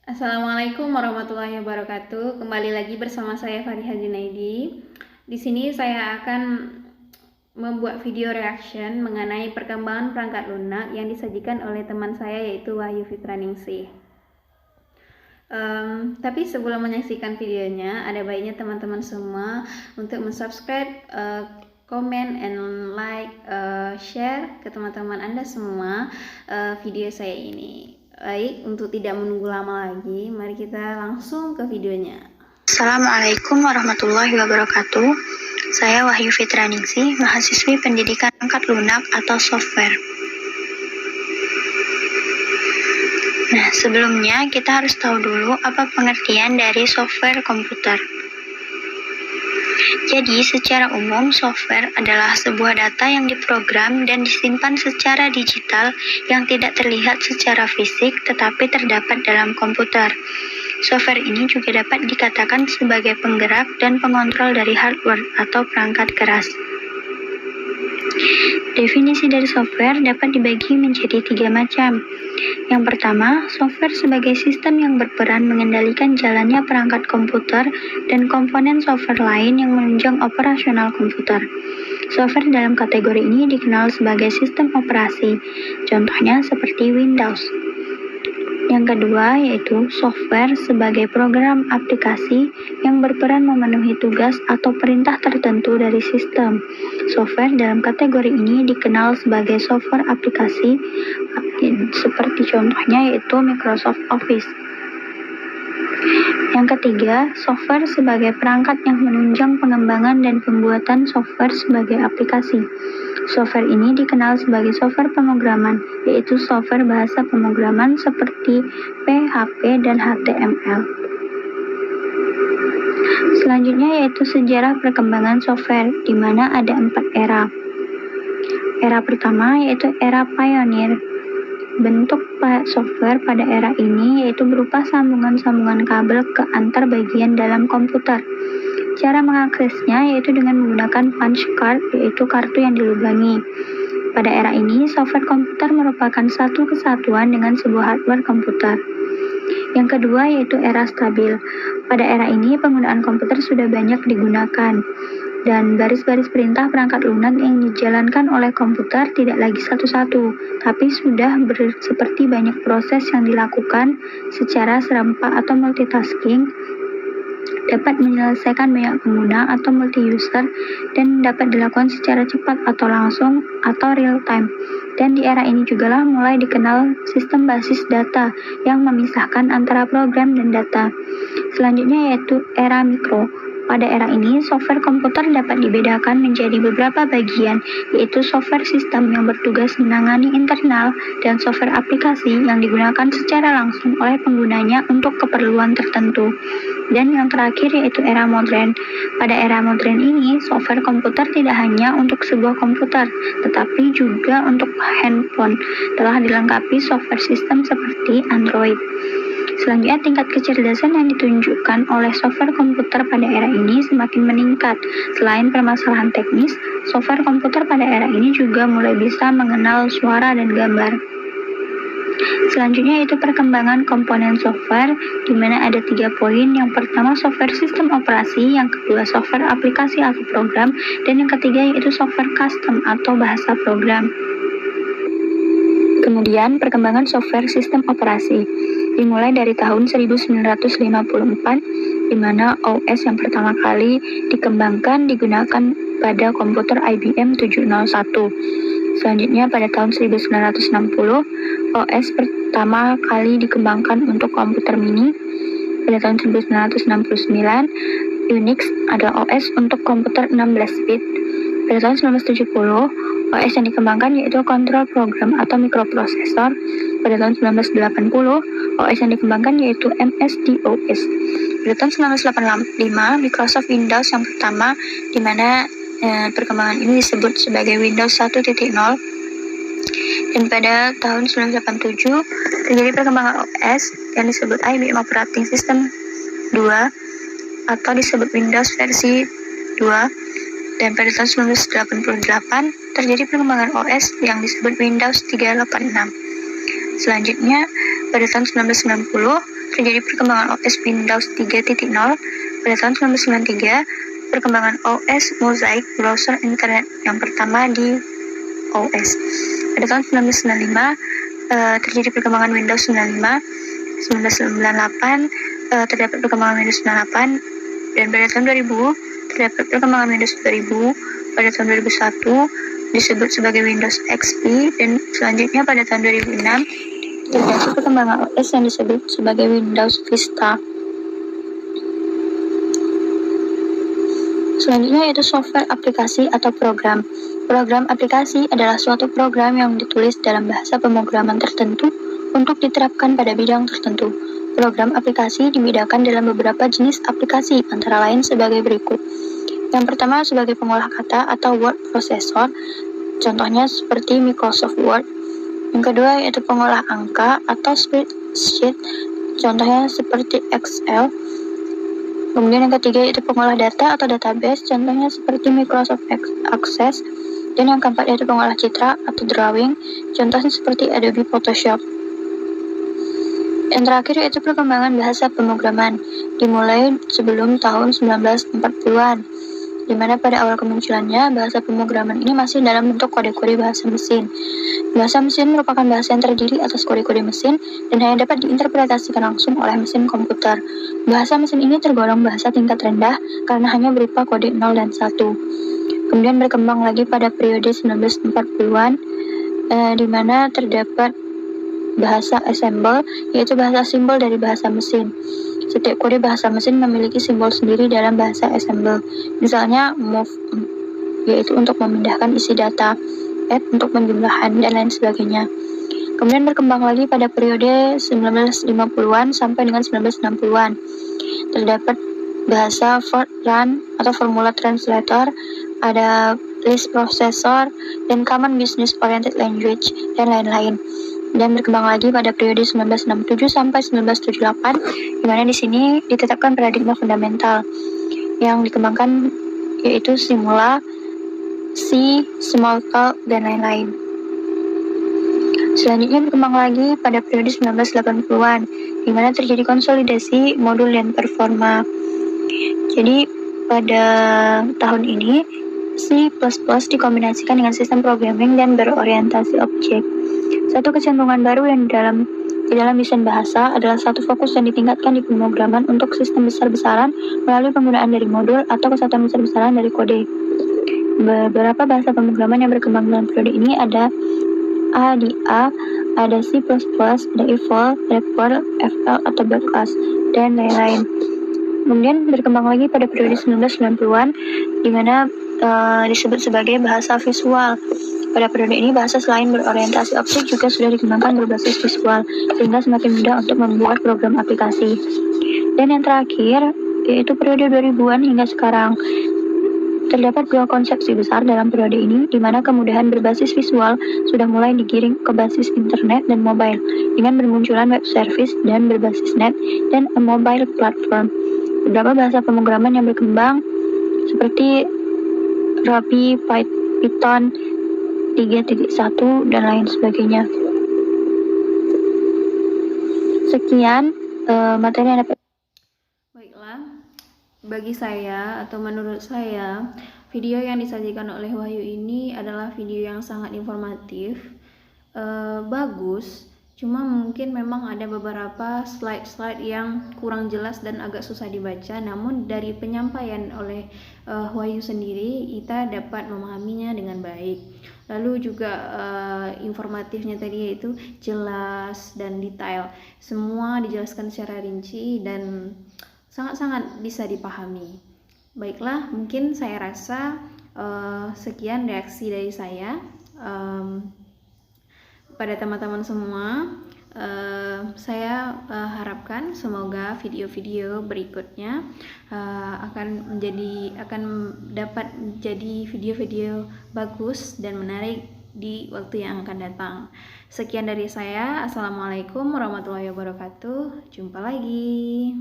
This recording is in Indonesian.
Assalamualaikum warahmatullahi wabarakatuh. Kembali lagi bersama saya Fariha Junaidi. Di sini saya akan membuat video reaction mengenai perkembangan perangkat lunak yang disajikan oleh teman saya yaitu Wahyu Fitraningsih. Tapi sebelum menyaksikan videonya, ada baiknya teman-teman semua untuk subscribe, comment, and like, share ke teman-teman Anda semua video saya ini. Baik, untuk tidak menunggu lama lagi, mari kita langsung ke videonya. Assalamualaikum warahmatullahi wabarakatuh. Saya Wahyu Fitraningsih, mahasiswi pendidikan perangkat lunak atau software. Nah, sebelumnya kita harus tahu dulu apa pengertian dari software komputer. Jadi, secara umum, software adalah sebuah data yang diprogram dan disimpan secara digital yang tidak terlihat secara fisik tetapi terdapat dalam komputer. Software ini juga dapat dikatakan sebagai penggerak dan pengontrol dari hardware atau perangkat keras. Definisi dari software dapat dibagi menjadi 3 macam. Yang pertama, software sebagai sistem yang berperan mengendalikan jalannya perangkat komputer dan komponen software lain yang menunjang operasional komputer. Software dalam kategori ini dikenal sebagai sistem operasi, contohnya seperti Windows. Yang kedua yaitu software sebagai program aplikasi yang berperan memenuhi tugas atau perintah tertentu dari sistem. Software dalam kategori ini dikenal sebagai software aplikasi, seperti contohnya yaitu Microsoft Office. Yang ketiga, software sebagai perangkat yang menunjang pengembangan dan pembuatan software sebagai aplikasi. Software ini dikenal sebagai software pemrograman, yaitu software bahasa pemrograman seperti PHP dan HTML. Selanjutnya yaitu sejarah perkembangan software, di mana ada 4 era. Era pertama yaitu era pioneer. Bentuk software pada era ini yaitu berupa sambungan-sambungan kabel ke antar bagian dalam komputer. Cara mengaksesnya yaitu dengan menggunakan punch card, yaitu kartu yang dilubangi. Pada era ini, software komputer merupakan satu kesatuan dengan sebuah hardware komputer. Yang kedua yaitu era stabil. Pada era ini, penggunaan komputer sudah banyak digunakan, dan baris-baris perintah perangkat lunak yang dijalankan oleh komputer tidak lagi satu-satu, tapi sudah seperti banyak proses yang dilakukan secara serempak atau multitasking, dapat menyelesaikan banyak pengguna atau multi-user, dan dapat dilakukan secara cepat atau langsung atau real-time. Dan di era ini jugalah mulai dikenal sistem basis data yang memisahkan antara program dan data. Selanjutnya yaitu era mikro. Pada era ini, software komputer dapat dibedakan menjadi beberapa bagian, yaitu software sistem yang bertugas menangani internal dan software aplikasi yang digunakan secara langsung oleh penggunanya untuk keperluan tertentu. Dan yang terakhir yaitu era modern. Pada era modern ini, software komputer tidak hanya untuk sebuah komputer, tetapi juga untuk handphone. Telah dilengkapi software sistem seperti Android. Selanjutnya, tingkat kecerdasan yang ditunjukkan oleh software komputer pada era ini semakin meningkat. Selain permasalahan teknis, software komputer pada era ini juga mulai bisa mengenal suara dan gambar. Selanjutnya yaitu perkembangan komponen software, di mana ada 3 poin. Yang pertama, software sistem operasi, yang kedua software aplikasi atau program, dan yang ketiga yaitu software custom atau bahasa program. Kemudian, perkembangan software sistem operasi dimulai dari tahun 1954, di mana OS yang pertama kali dikembangkan digunakan pada komputer IBM 701. Selanjutnya pada tahun 1960, OS pertama kali dikembangkan untuk komputer mini. Pada tahun 1969, Unix adalah OS untuk komputer 16 bit. Pada tahun 1970, OS yang dikembangkan yaitu kontrol program atau mikroprosesor. Pada tahun 1980, OS yang dikembangkan yaitu MS-DOS. Pada tahun 1985, Microsoft Windows yang pertama, di mana perkembangan ini disebut sebagai Windows 1.0. Dan pada tahun 1987, terjadi perkembangan OS yang disebut IBM Operating System 2 atau disebut Windows versi 2. Dan pada tahun 1988 terjadi perkembangan OS yang disebut Windows 386. Selanjutnya, pada tahun 1990 terjadi perkembangan OS Windows 3.0 pada tahun 1993, perkembangan OS Mosaic browser internet yang pertama di OS. Pada tahun 1995, terjadi perkembangan Windows 95, 1998 terdapat perkembangan Windows 98, dan pada tahun 2000 terdapat perkembangan Windows 2000. Pada tahun 2001 disebut sebagai Windows XP, dan selanjutnya pada tahun 2006 terdapat perkembangan OS yang disebut sebagai Windows Vista. Selanjutnya yaitu software aplikasi atau program. Program aplikasi adalah suatu program yang ditulis dalam bahasa pemrograman tertentu untuk diterapkan pada bidang tertentu. Program aplikasi dibedakan dalam beberapa jenis aplikasi, antara lain sebagai berikut. Yang pertama sebagai pengolah kata atau word processor, contohnya seperti Microsoft Word. Yang kedua yaitu pengolah angka atau spreadsheet, contohnya seperti Excel. Kemudian yang ketiga yaitu pengolah data atau database, contohnya seperti Microsoft Access. Dan yang keempat yaitu pengolah citra atau drawing, contohnya seperti Adobe Photoshop. Yang terakhir yaitu perkembangan bahasa pemrograman, dimulai sebelum tahun 1940-an, di mana pada awal kemunculannya bahasa pemrograman ini masih dalam bentuk kode-kode bahasa mesin. Bahasa mesin merupakan bahasa yang terdiri atas kode-kode mesin dan hanya dapat diinterpretasikan langsung oleh mesin komputer. Bahasa mesin ini tergolong bahasa tingkat rendah karena hanya berupa kode 0 dan 1. Kemudian berkembang lagi pada periode 1940-an, di mana terdapat bahasa assembly, yaitu bahasa simbol dari bahasa mesin. Setiap kode bahasa mesin memiliki simbol sendiri dalam bahasa assembly. Misalnya move, yaitu untuk memindahkan isi data, add untuk penjumlahan, dan lain sebagainya. Kemudian berkembang lagi pada periode 1950-an sampai dengan 1960-an. Terdapat bahasa Fortran atau Formula Translator, ada list processor, dan Common Business Oriented Language, dan lain-lain. Dan berkembang lagi pada periode 1967 sampai 1978, di mana di sini ditetapkan paradigma fundamental yang dikembangkan yaitu Simula, C, Smalltalk, dan lain-lain. Selanjutnya berkembang lagi pada periode 1980-an, di mana terjadi konsolidasi modul dan performa. Jadi pada tahun ini C++ dikombinasikan dengan sistem programming dan berorientasi objek. Satu kecenderungan baru yang di dalam desain bahasa adalah satu fokus yang ditingkatkan di pemrograman untuk sistem besar-besaran melalui penggunaan dari modul atau kesatuan besar-besaran dari kode. Beberapa bahasa pemrograman yang berkembang dalam periode ini ada A, ada C++, ada Evolve, ada Perl, FL atau Backclass, dan lain-lain. Kemudian berkembang lagi pada periode 1990-an, di mana disebut sebagai bahasa visual. Pada periode ini, bahasa selain berorientasi objek juga sudah dikembangkan berbasis visual, sehingga semakin mudah untuk membuat program aplikasi. Dan yang terakhir, yaitu periode 2000-an hingga sekarang. Terdapat dua konsepsi besar dalam periode ini, di mana kemudahan berbasis visual sudah mulai digiring ke basis internet dan mobile, dengan bermunculan web service dan berbasis net, dan a mobile platform. Beberapa bahasa pemrograman yang berkembang, seperti Ruby, Python 3.1, dan lain sebagainya. Sekian materi yang dapat. Baiklah, bagi saya atau menurut saya, video yang disajikan oleh Wahyu ini adalah video yang sangat informatif, bagus. Cuma mungkin memang ada beberapa slide-slide yang kurang jelas dan agak susah dibaca, namun dari penyampaian oleh Wahyu sendiri kita dapat memahaminya dengan baik. Lalu juga informatifnya tadi yaitu jelas dan detail, semua dijelaskan secara rinci dan sangat-sangat bisa dipahami. Baiklah, mungkin saya rasa sekian reaksi dari saya. Pada teman-teman semua, saya harapkan semoga video-video berikutnya akan dapat menjadi video-video bagus dan menarik di waktu yang akan datang. Sekian dari saya. Assalamualaikum warahmatullahi wabarakatuh. Jumpa lagi.